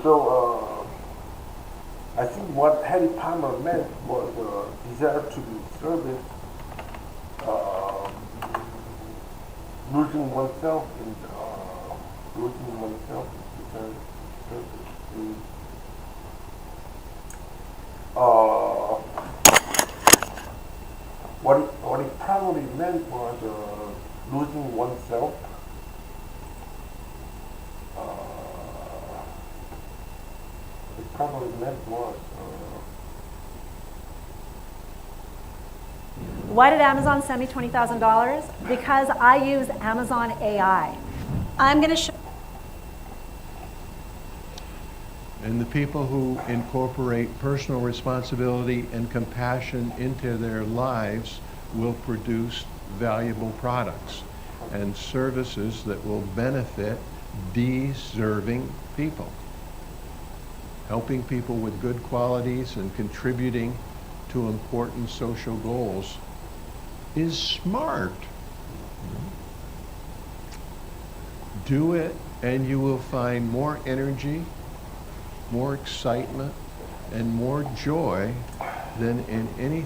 So I think what Harry Palmer meant was desire to be service, uh, losing oneself in losing oneself in desire service. Uh, what he probably meant was losing oneself. Uh, it probably meant was. Why did Amazon send me $20,000? Because I use Amazon AI. I'm going to show. And the people who incorporate personal responsibility and compassion into their lives will produce valuable products and services that will benefit deserving people. Helping people with good qualities and contributing to important social goals is smart. Do it and you will find more energy, more excitement, and more joy than in any.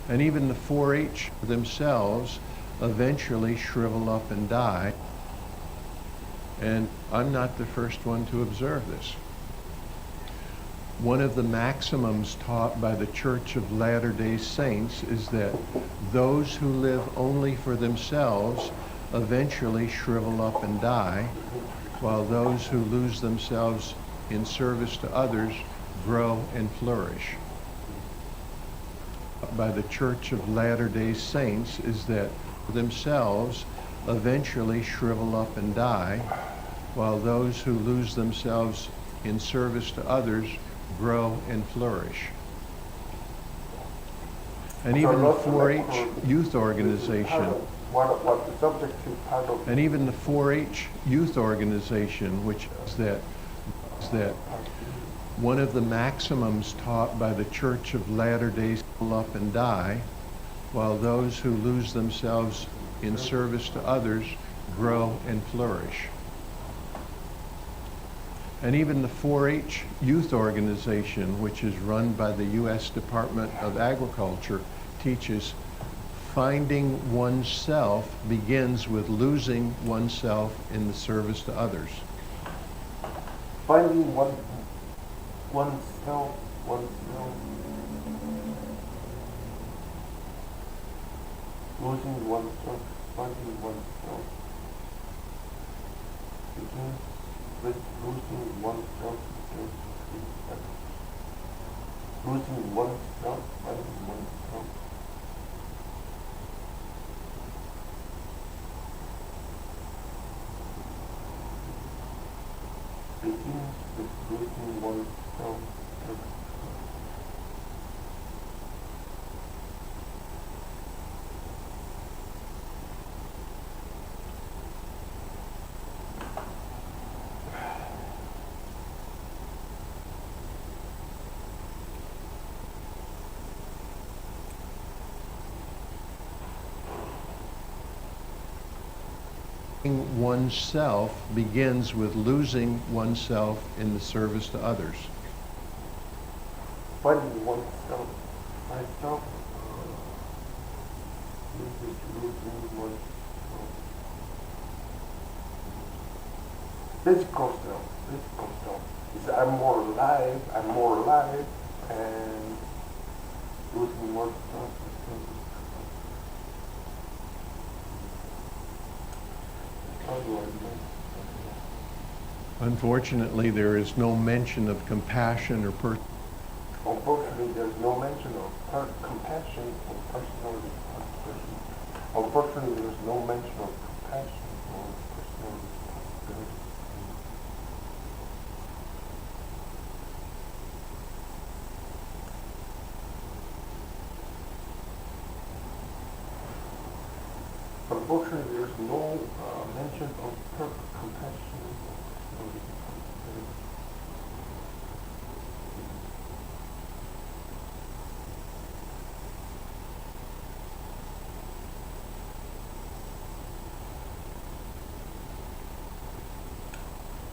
And even the 4-H themselves eventually shrivel up and die. And I'm not the first one to observe this. One of the maxims taught by the Church of Latter-day Saints is that those who live only for themselves eventually shrivel up and die, while those who lose themselves in service to others grow and flourish. By the Church of Latter-day Saints is that themselves eventually shrivel up and die, while those who lose themselves in service to others grow and flourish. And even the 4-H youth organization, and even the 4-H youth organization, which is that one of the maxims taught by the Church of Latter-day Saints up and die, while those who lose themselves in service to others grow and flourish. And even the 4-H youth organization, which is run by the U.S. Department of Agriculture, teaches finding oneself begins with losing oneself in the service to others. Finding oneself. Losing oneself, finding oneself. Begins with losing oneself. Losing oneself, finding oneself. Begins with losing oneself. Oneself begins with losing oneself in the service to others. Finding oneself, myself, losing oneself. Physical self. Is I'm more alive, and losing oneself. Unfortunately, there is no mention of compassion or Unfortunately, there's no mention of compassion or personality. Unfortunately, there's no mention of compassion or personality. Unfortunately, there's no mention of compassion or personality.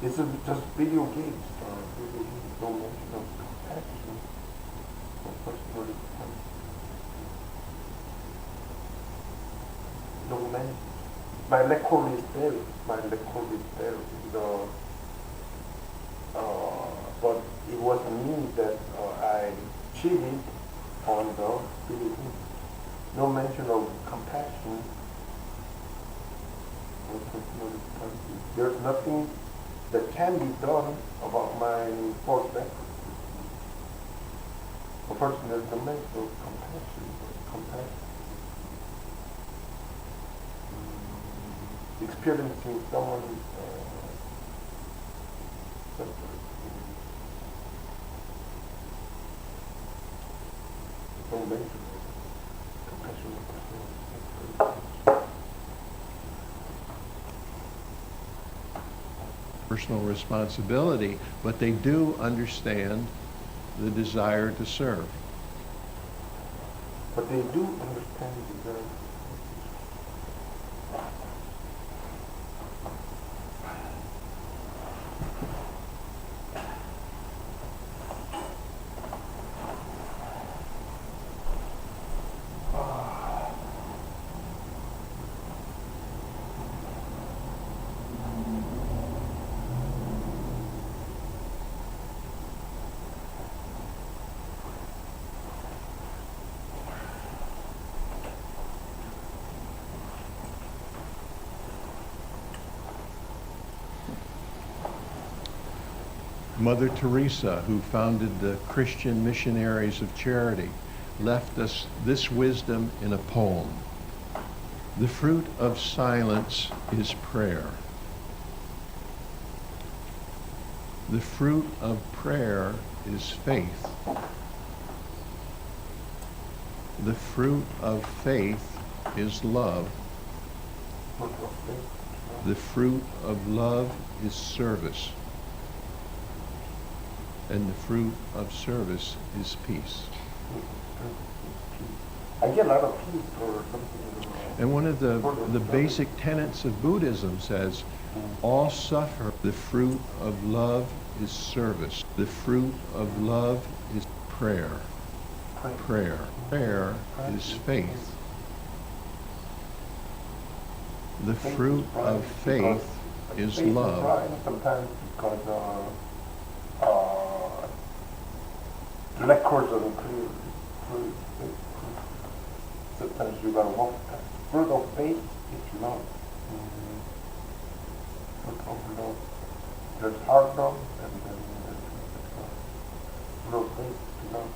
This is just video games. Video games don't mention of compassion or personal response. No mention. My record is there. My record is there. But it wasn't me that I cheated on the video game. No mention of compassion or personal responsibility. There's nothing that can be done about my false record. A person has no mention of compassion. Experiencing someone's suffering. No mention of compassion or personal responsibility. Personal responsibility, but they do understand the desire to serve. But they do understand the desire. Mother Teresa, who founded the Christian Missionaries of Charity, left us this wisdom in a poem. The fruit of silence is prayer. The fruit of prayer is faith. The fruit of faith is love. The fruit of love is service. And the fruit of service is peace. I get a lot of peace or something. And one of the basic tenets of Buddhism says, all suffer. The fruit of love is service. The fruit of love is prayer. Prayer. Prayer is faith. The fruit of faith is love. Sometimes because records are unclear. Sometimes you gotta walk that. Fruit of faith is love. Fruit of love. There's hard love and then there's love. Fruit of faith is love.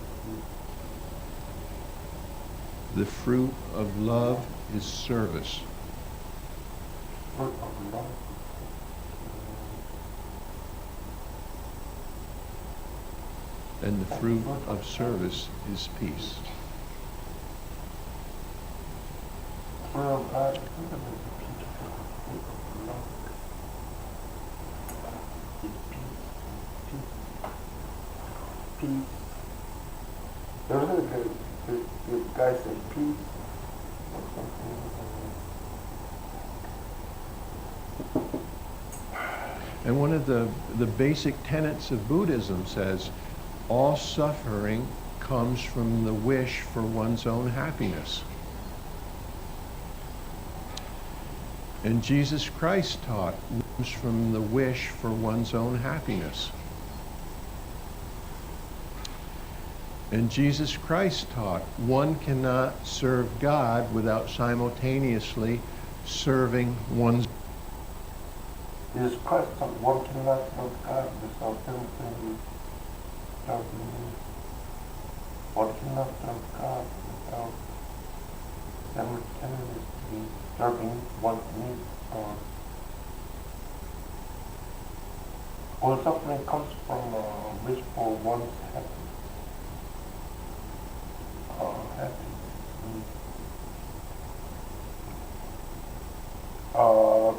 The fruit of love is service. Fruit of love. And the fruit of service is peace. Well, peace. There's a guy said peace or something. And one of the basic tenets of Buddhism says, all suffering comes from the wish for one's own happiness. And Jesus Christ taught comes from the wish for one's own happiness. And Jesus Christ taught one cannot serve God without simultaneously serving one's. Jesus Christ taught one cannot serve God without simultaneously serving. One cannot serve God without simultaneously serving one's needs. All suffering comes from wish for one's happiness.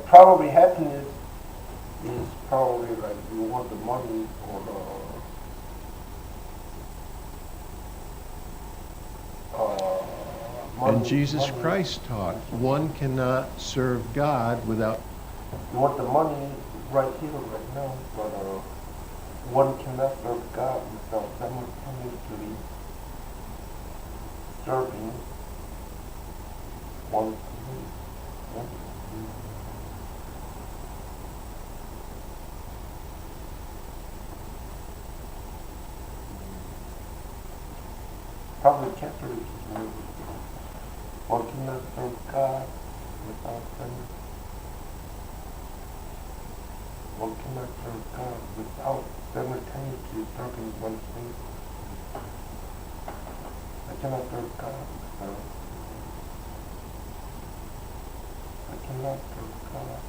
Probably happiness is probably like you want the money or money. And Jesus money. Christ taught one cannot serve God without. You want the money, right here, right now, but one cannot serve God without simultaneously serving one community. Yeah? Probably Catholic is one of the one cannot serve God without one cannot serve God without simultaneously serving one thing. I cannot serve God without. I cannot serve God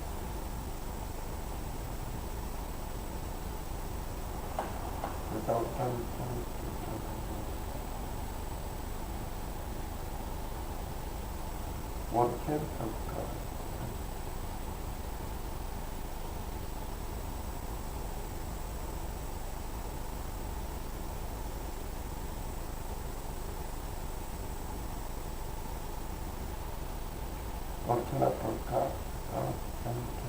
without simultaneously serving one can serve God. One cannot serve God without simultaneously.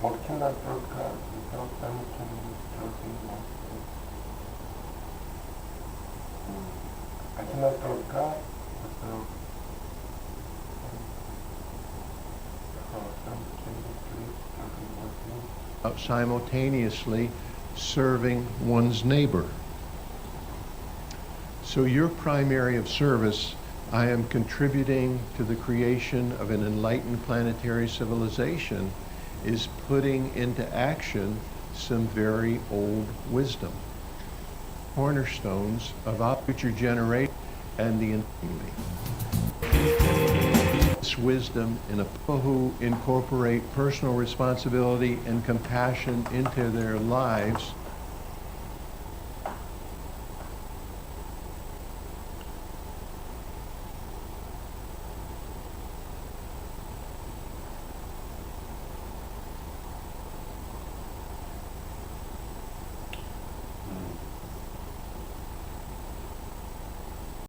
One cannot serve God without simultaneously serving one thing. I cannot serve God without simultaneously serving one thing. Simultaneously serving one's neighbor. So your primary of service, I am contributing to the creation of an enlightened planetary civilization, is putting into action some very old wisdom, cornerstones of our future generation and the this wisdom in a people who incorporate personal responsibility and compassion into their lives